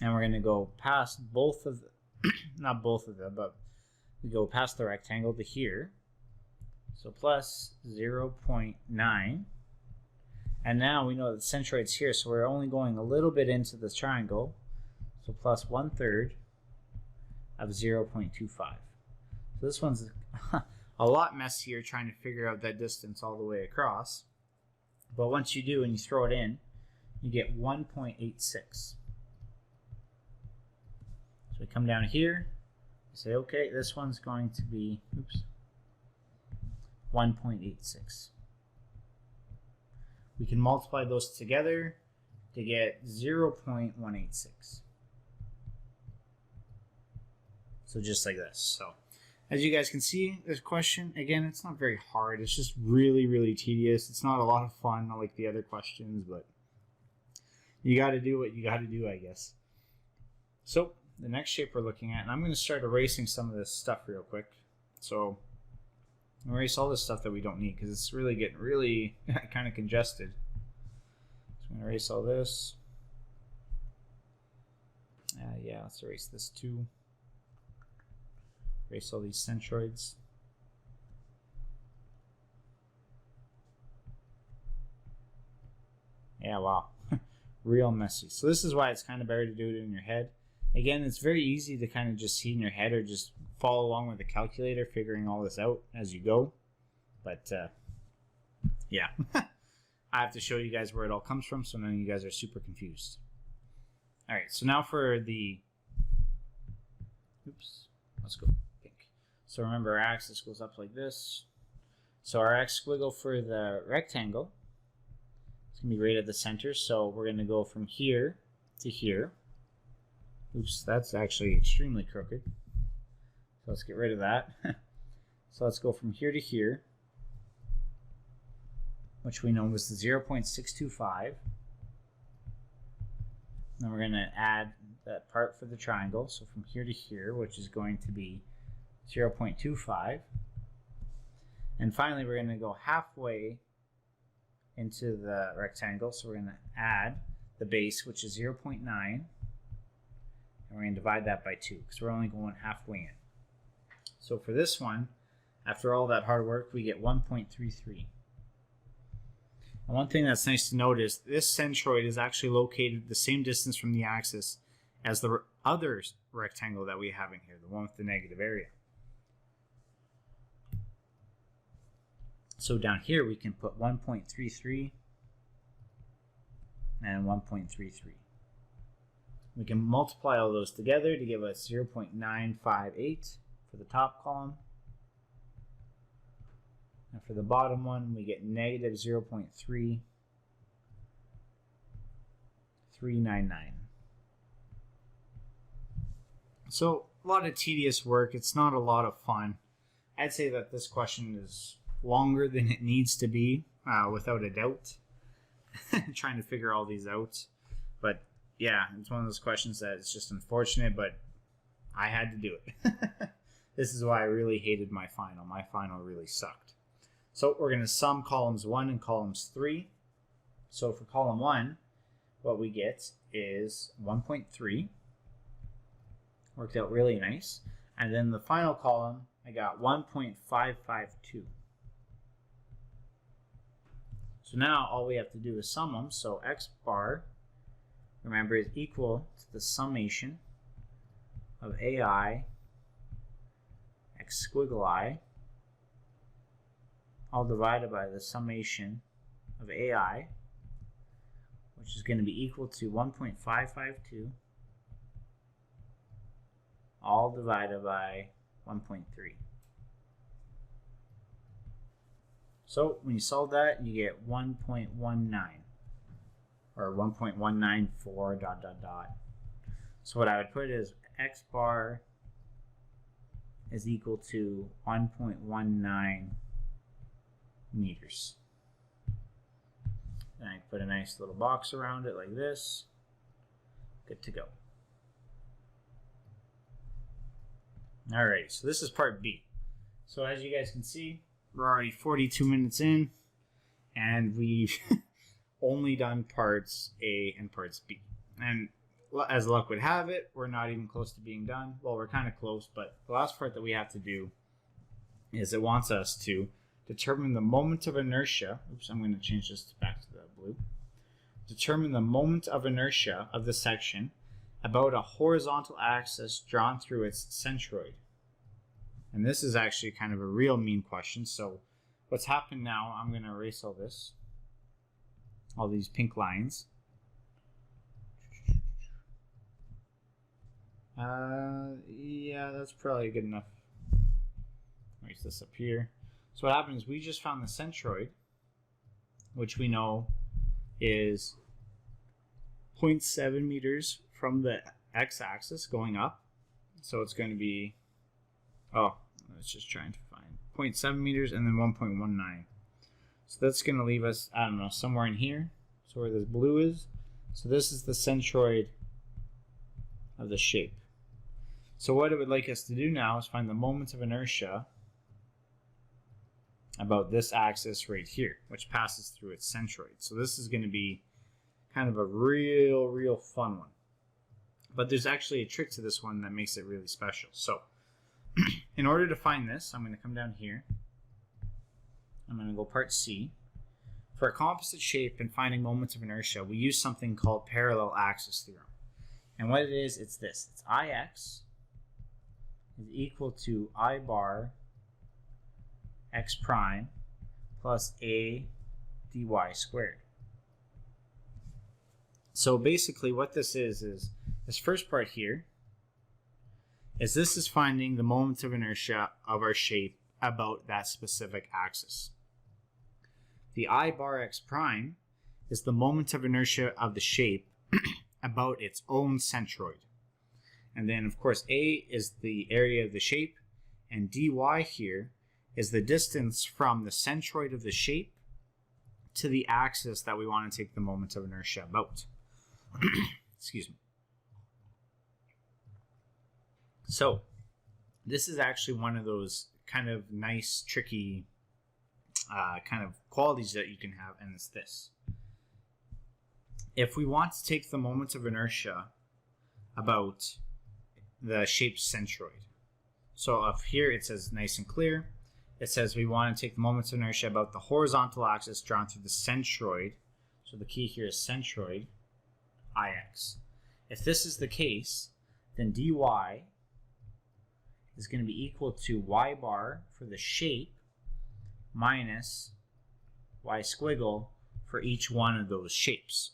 and we're going to go past both of the, not both of them, but we go past the rectangle to here, so plus 0.9, and now we know that the centroid's here, so we're only going a little bit into the triangle, so plus 1/3 of 0.25. So this one's a lot messier trying to figure out that distance all the way across. But once you do and you throw it in, you get 1.86. So we come down here, we say, okay, this one's going to be, 1.86. We can multiply those together to get 0.186. So just like this. So as you guys can see, this question, again, it's not very hard. It's just really, really tedious. It's not a lot of fun, not like the other questions, but you got to do what you got to do, I guess. So the next shape we're looking at, and I'm going to start erasing some of this stuff real quick. So erase all this stuff that we don't need because it's really getting really kind of congested. So I'm going to erase all this. Yeah, let's erase this too. Erase all these centroids. Yeah, wow. Real messy. So this is why it's kind of better to do it in your head. Again, it's very easy to kind of just see in your head or just follow along with the calculator, figuring all this out as you go. But, yeah. I have to show you guys where it all comes from, so none of you guys are super confused. Alright, so now for the... Let's go. So remember, our axis goes up like this. So our X squiggle for the rectangle is going to be right at the center. So we're going to go from here to here. Oops, that's actually extremely crooked. So let's get rid of that. So let's go from here to here, which we know was the 0.625. Then we're going to add that part for the triangle. So from here to here, which is going to be 0.25. And finally, we're going to go halfway into the rectangle. So we're going to add the base, which is 0.9. And we're going to divide that by 2 because we're only going halfway in. So for this one, after all that hard work, we get 1.33. And one thing that's nice to note is this centroid is actually located the same distance from the axis as the other rectangle that we have in here, the one with the negative area. So down here we can put 1.33 and 1.33. We can multiply all those together to give us 0.958 for the top column. And for the bottom one, we get negative 0.3399. So a lot of tedious work. It's not a lot of fun. I'd say that this question is longer than it needs to be, without a doubt. Trying to figure all these out. But yeah, it's one of those questions that it's just unfortunate, but I had to do it. This is why I really hated my final. My final really sucked. So we're going to sum columns 1 and columns 3. So for column 1, what we get is 1.3. Worked out really nice. And then the final column, I got 1.552. So now all we have to do is sum them. So x bar, remember, is equal to the summation of ai x squiggle I, all divided by the summation of ai, which is going to be equal to 1.552, all divided by 1.3. So when you solve that, you get 1.19, or 1.194 dot dot dot. So what I would put is x bar is equal to 1.19 meters. Then I put a nice little box around it like this. Good to go. Alright, so this is part B. So as you guys can see, we're already 42 minutes in, and we've only done parts A and parts B. And as luck would have it, we're not even close to being done. Well, we're kind of close, but the last part that we have to do is it wants us to determine the moment of inertia. Oops, I'm going to change this back to the blue. Determine the moment of inertia of the section about a horizontal axis drawn through its centroid. And this is actually kind of a real mean question. So what's happened now, I'm going to erase all this, all these pink lines. Yeah, that's probably good enough. Erase this up here. So what happens is we just found the centroid, which we know is 0.7 meters from the x-axis going up. So it's going to be, let's just try and find 0.7 meters and then 1.19. So that's going to leave us, I don't know, somewhere in here. So where this blue is. So this is the centroid of the shape. So what it would like us to do now is find the moment of inertia about this axis right here, which passes through its centroid. So this is going to be kind of a real fun one. But there's actually a trick to this one that makes it really special. So in order to find this, I'm going to come down here. I'm going to go part C. For a composite shape and finding moments of inertia, we use something called parallel axis theorem. And what it is, it's this. It's Ix is equal to I bar x prime plus a dy squared. So basically what this is this first part here is this is finding the moment of inertia of our shape about that specific axis. The I bar x prime is the moment of inertia of the shape about its own centroid. And then, of course, A is the area of the shape, and dy here is the distance from the centroid of the shape to the axis that we want to take the moment of inertia about. Excuse me. So, this is actually one of those kind of nice, tricky kind of qualities that you can have, and it's this. If we want to take the moment of inertia about the shape's centroid, so up here it says nice and clear, it says we want to take the moment of inertia about the horizontal axis drawn through the centroid, so the key here is centroid, Ix. If this is the case, then dy is going to be equal to y bar for the shape minus y squiggle for each one of those shapes.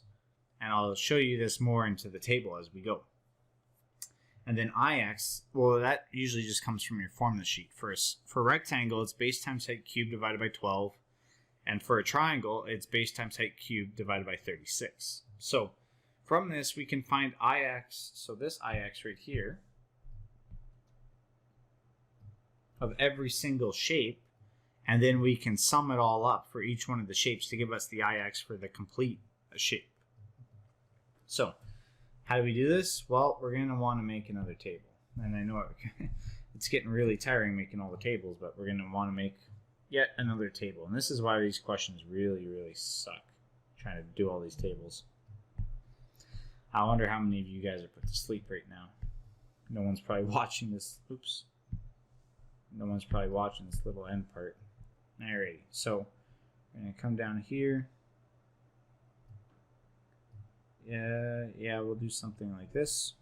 And I'll show you this more into the table as we go. And then Ix, well, that usually just comes from your formula sheet. For rectangle, it's base times height cubed divided by 12. And for a triangle, it's base times height cubed divided by 36. So from this, we can find Ix, so this Ix right here, of every single shape, and then we can sum it all up for each one of the shapes to give us the Ix for the complete shape. So, how do we do this? Well, we're going to want to make another table. And I know it's getting really tiring making all the tables, but we're going to want to make yet another table. And this is why these questions really, really suck, trying to do all these tables. I wonder how many of you guys are put to sleep right now. No one's probably watching this. Oops. No one's probably watching this little end part. Alrighty, so we're going to come down here. Yeah, we'll do something like this.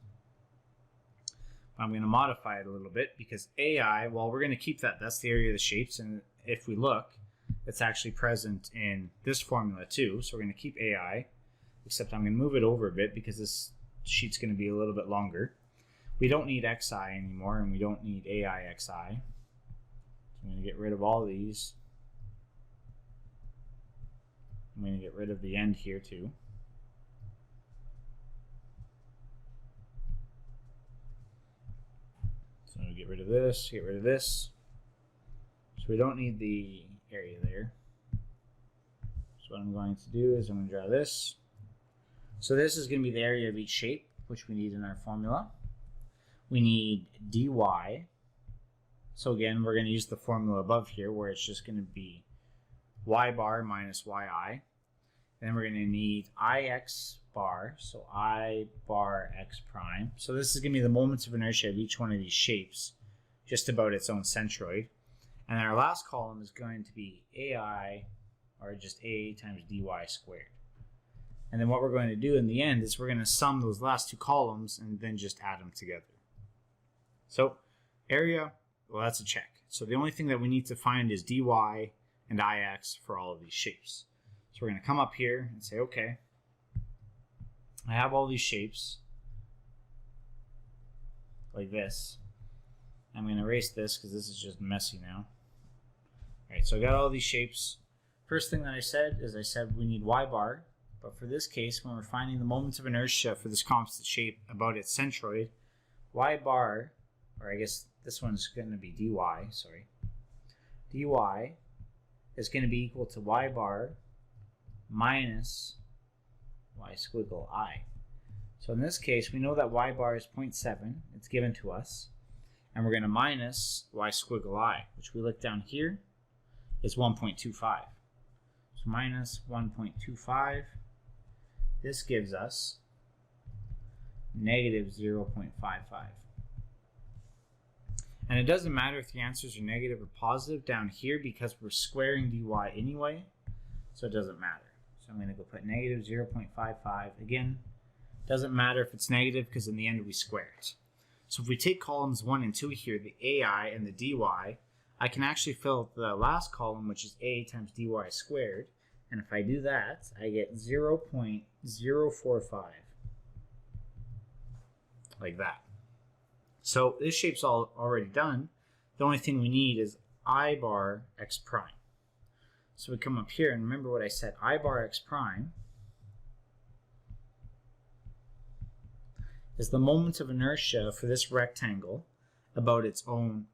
I'm going to modify it a little bit because AI, well, we're going to keep that. That's the area of the shapes. And if we look, it's actually present in this formula too. So we're going to keep AI, except I'm going to move it over a bit because this sheet's going to be a little bit longer. We don't need XI anymore, and we don't need AI XI. So I'm going to get rid of all these. I'm going to get rid of the end here too. So get rid of this, get rid of this. So we don't need the area there. So what I'm going to do is I'm going to draw this. So this is going to be the area of each shape, which we need in our formula. We need dy. So again, we're going to use the formula above here where it's just going to be y bar minus yi. Then we're going to need ix bar, so I bar x prime. So this is going to be the moments of inertia of each one of these shapes, just about its own centroid. And our last column is going to be ai, or just a times dy squared. And then what we're going to do in the end is we're going to sum those last two columns and then just add them together. So area, well, that's a check. So the only thing that we need to find is dy and ix for all of these shapes. So we're going to come up here and say, okay, I have all these shapes like this. I'm going to erase this because this is just messy now. All right, so I got all these shapes. First thing that I said is I said we need y bar, but for this case, when we're finding the moments of inertia for this constant shape about its centroid, y bar, or I guess this one's going to be dy, sorry. dy is going to be equal to y bar minus y squiggle I. So in this case, we know that y bar is 0.7. It's given to us. And we're going to minus y squiggle I, which we look down here, is 1.25. So minus 1.25. This gives us negative 0.55. And it doesn't matter if the answers are negative or positive down here because we're squaring dy anyway, so it doesn't matter. So I'm going to go put negative 0.55. Again, doesn't matter if it's negative because in the end we square it. So if we take columns 1 and 2 here, the ai and the dy, I can actually fill the last column, which is a times dy squared. And if I do that, I get 0.045. Like that. So this shape's all already done. The only thing we need is I bar x prime. So we come up here and remember what I said, I bar x prime is the moment of inertia for this rectangle about its own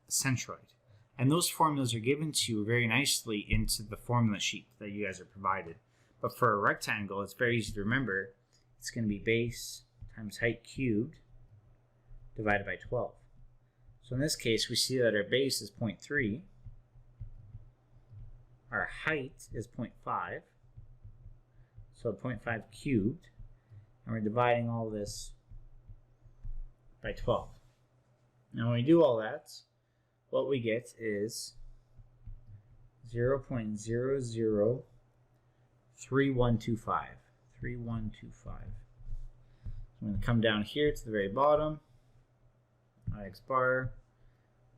centroid. And those formulas are given to you very nicely into the formula sheet that you guys are provided. But for a rectangle, it's very easy to remember. It's going to be base times height cubed divided by 12. So in this case, we see that our base is 0.3. Our height is 0.5. So 0.5 cubed. And we're dividing all this by 12. Now when we do all that, what we get is 0.003125. 3125. I'm going to come down here to the very bottom. Ix bar.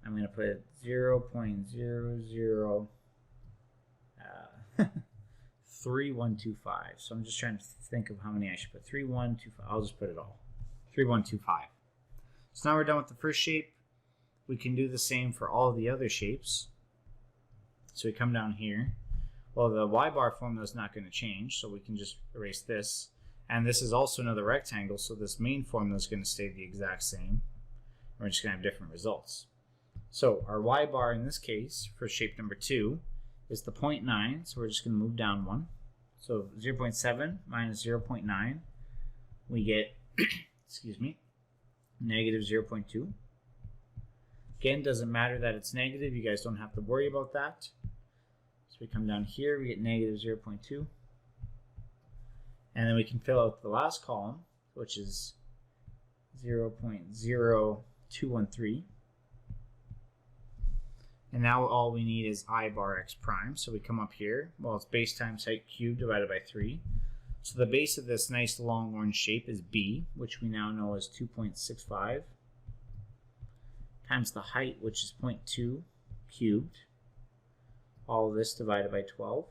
I'm going to put 0.003125. So I'm just trying to think of how many I should put. 3125. I'll just put it all. 3125. So now we're done with the first shape. We can do the same for all the other shapes. So we come down here. Well, the y bar formula is not going to change, so we can just erase this. And this is also another rectangle, so this main formula is going to stay the exact same. We're just going to have different results. So our y bar in this case for shape number 2 is the 0.9, so we're just going to move down 1. So 0.7 minus 0.9, we get, excuse me, negative 0.2. Again, doesn't matter that it's negative, you guys don't have to worry about that. So we come down here, we get negative 0.2. And then we can fill out the last column, which is 0.0213. And now all we need is I bar x prime. So we come up here, well, it's base times height cubed divided by 3. So the base of this nice long orange shape is b, which we now know is 2.65, times the height, which is 0.2 cubed. All of this divided by 12.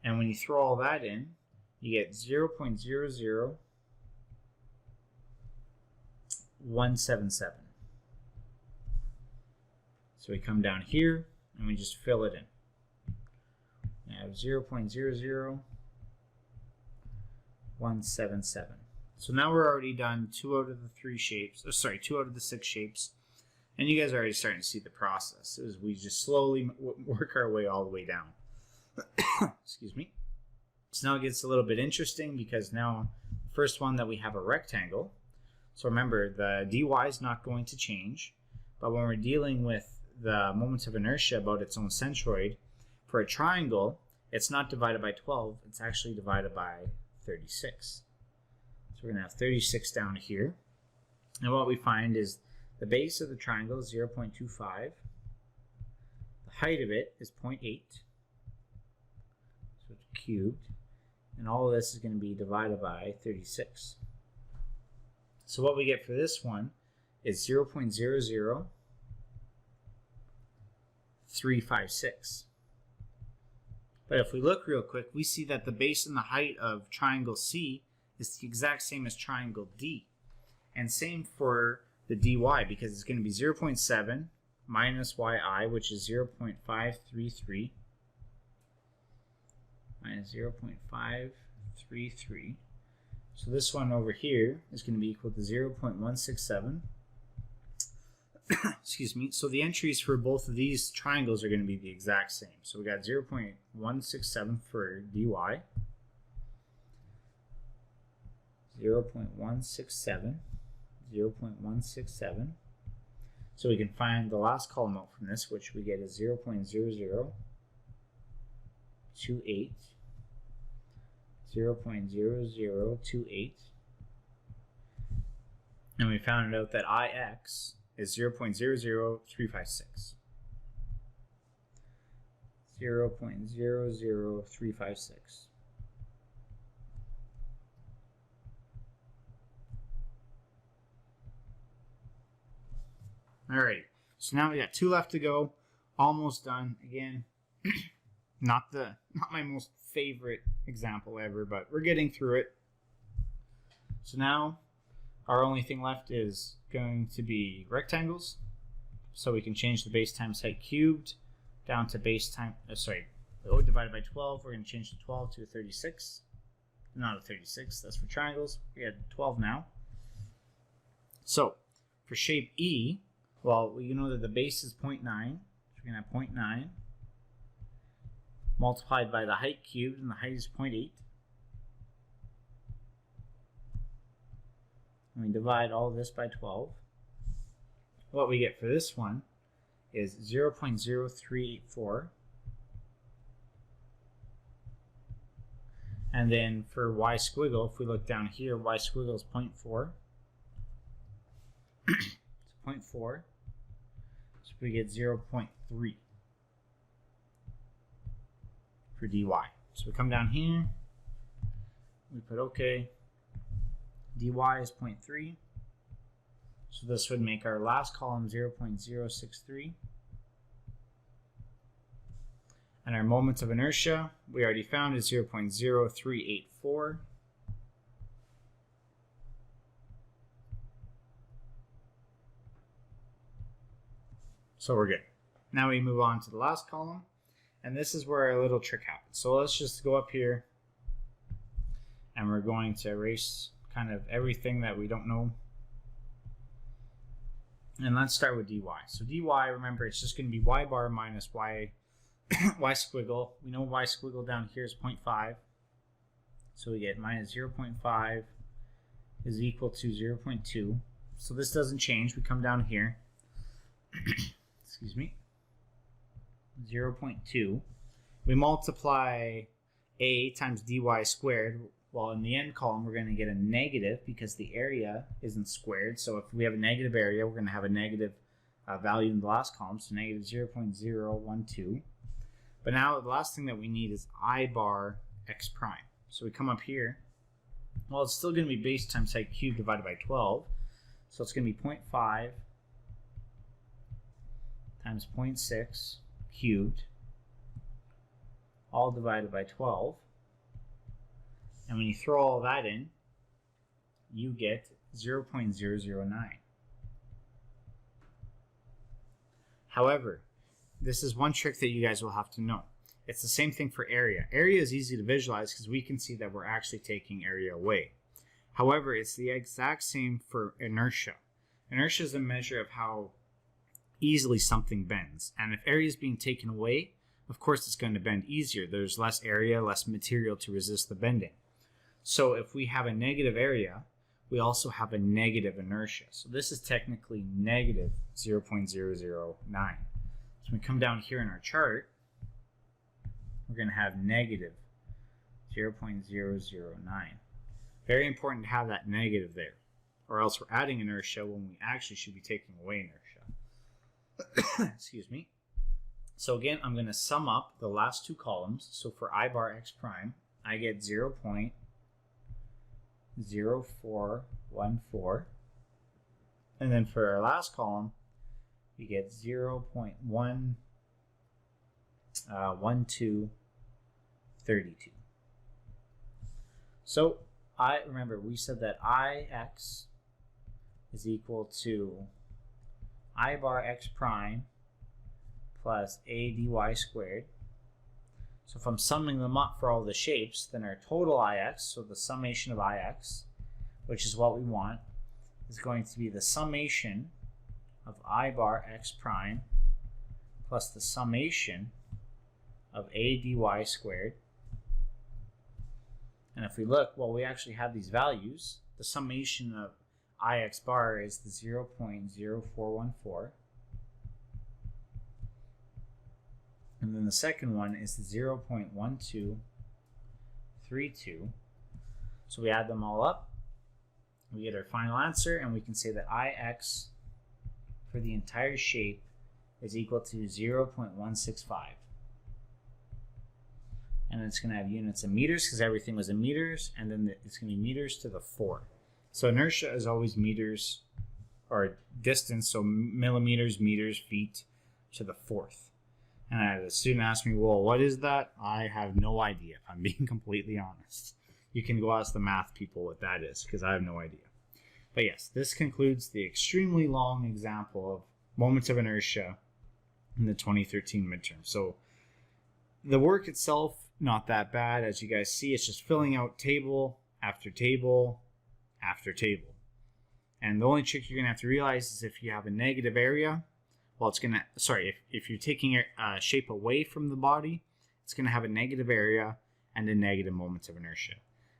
And when you throw all that in, you get 0.00177. So we come down here and we just fill it in. We have 0.00177. So now we're already done 2 out of the 3 shapes, 2 out of the 6 shapes. And you guys are already starting to see the process as we just slowly work our way all the way down. Excuse me. So now it gets a little bit interesting because now the first one that we have a rectangle. So remember, the dy is not going to change, but when we're dealing with the moment of inertia about its own centroid, for a triangle, it's not divided by 12, it's actually divided by 36. So we're going to have 36 down here. And what we find is the base of the triangle is 0.25. The height of it is 0.8. So it's cubed. And all of this is going to be divided by 36. So what we get for this one is 0.00356. But if we look real quick, we see that the base and the height of triangle C is the exact same as triangle D. And same for the dy, because it's going to be 0.7 minus yi, which is 0.533, minus 0.533. So this one over here is going to be equal to 0.167. Excuse me. So the entries for both of these triangles are going to be the exact same. So we got 0.167 for dy, 0.167, 0.167. So we can find the last column out from this, which we get is 0.0028, 0.0028. And we found out that Ix is 0.00356. 0.00356. Alright, so now we got 2 left to go. Almost done. Again, not my most favorite example ever, but we're getting through it. So now our only thing left is going to be rectangles. So we can change the base times height cubed down to base time, O divided by 12. We're going to change the 12 to a 36. Not a 36, that's for triangles. We had 12 now. So for shape E, well, you know that the base is 0.9. So we're going to have 0.9 multiplied by the height cubed, and the height is 0.8. And we divide all this by 12. What we get for this one is 0.0384. And then for y squiggle, if we look down here, y squiggle is 0.4. It's 0.4. So we get 0.3 for dy. So we come down here, we put OK. dy is 0.3. So this would make our last column 0.063. And our moment of inertia, we already found, is 0.0384. So we're good. Now we move on to the last column, and this is where our little trick happens. So let's just go up here, and we're going to erase kind of everything that we don't know. And let's start with dy. So dy, remember, it's just going to be y bar minus y squiggle. We know y squiggle down here is 0.5. So we get minus 0.5 is equal to 0.2. So this doesn't change. We come down here. Excuse me. 0.2. We multiply a times dy squared. Well, in the end column, we're going to get a negative because the area isn't squared. So if we have a negative area, we're going to have a negative value in the last column, so negative 0.012. But now the last thing that we need is I bar x prime. So we come up here. Well, it's still going to be base times height cubed divided by 12. So it's going to be 0.5 times 0.6 cubed, all divided by 12. And when you throw all that in, you get 0.009. However, this is one trick that you guys will have to know. It's the same thing for area. Area is easy to visualize because we can see that we're actually taking area away. However, it's the exact same for inertia. Inertia is a measure of how easily something bends. And if area is being taken away, of course it's going to bend easier. There's less area, less material to resist the bending. So if we have a negative area, we also have a negative inertia. So this is technically negative 0.009. So when we come down here in our chart, we're going to have negative 0.009. Very important to have that negative there, or else we're adding inertia when we actually should be taking away inertia. Excuse me. So again, I'm going to sum up the last two columns. So for I bar x prime, I get 0.0414. And then for our last column, we get 0.1232. So remember, we said that Ix is equal to I bar x prime plus a dy squared. So if I'm summing them up for all the shapes, then our total Ix, so the summation of Ix, which is what we want, is going to be the summation of I bar x prime plus the summation of a dy squared. And if we look, well, we actually have these values. The summation of Ix bar is the 0.0414. And then the second one is the 0.1232. So we add them all up. We get our final answer, and we can say that Ix for the entire shape is equal to 0.165. And it's going to have units in meters because everything was in meters, and then it's going to be meters to the 4. So inertia is always meters, or distance, so millimeters, meters, feet to the 4th. And a student asked me, well, what is that? I have no idea, if I'm being completely honest. You can go ask the math people what that is, because I have no idea. But yes, this concludes the extremely long example of moments of inertia in the 2013 midterm. So the work itself, not that bad. As you guys see, it's just filling out table after table after table. And the only trick you're going to have to realize is if you have a negative area, well, it's going to, sorry, if you're taking a shape away from the body, it's going to have a negative area and a negative moment of inertia.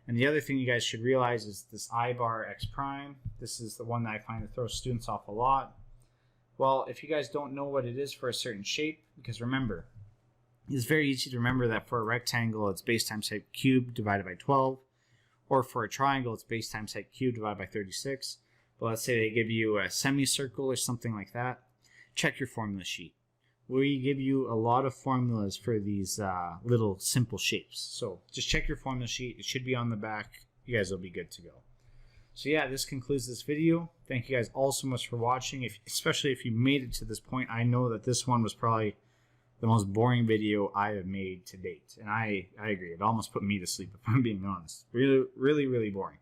And the other thing you guys should realize is this I bar x prime. This is the one that I find that throws students off a lot. Well, if you guys don't know what it is for a certain shape, because remember, it's very easy to remember that for a rectangle, it's base times height cubed divided by 12. Or for a triangle, it's base times height cubed divided by 36. But let's say they give you a semicircle or something like that. Check your formula sheet. We give you a lot of formulas for these little simple shapes. So just check your formula sheet. It should be on the back. You guys will be good to go. So yeah, this concludes this video. Thank you guys all so much for watching. Especially if you made it to this point, I know that this one was probably the most boring video I have made to date. And I agree. It almost put me to sleep, if I'm being honest. Really, really, really boring.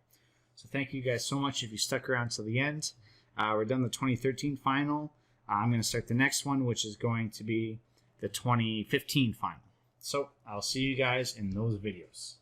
So thank you guys so much if you stuck around till the end. We're done the 2013 final. I'm going to start the next one, which is going to be the 2015 final. So I'll see you guys in those videos.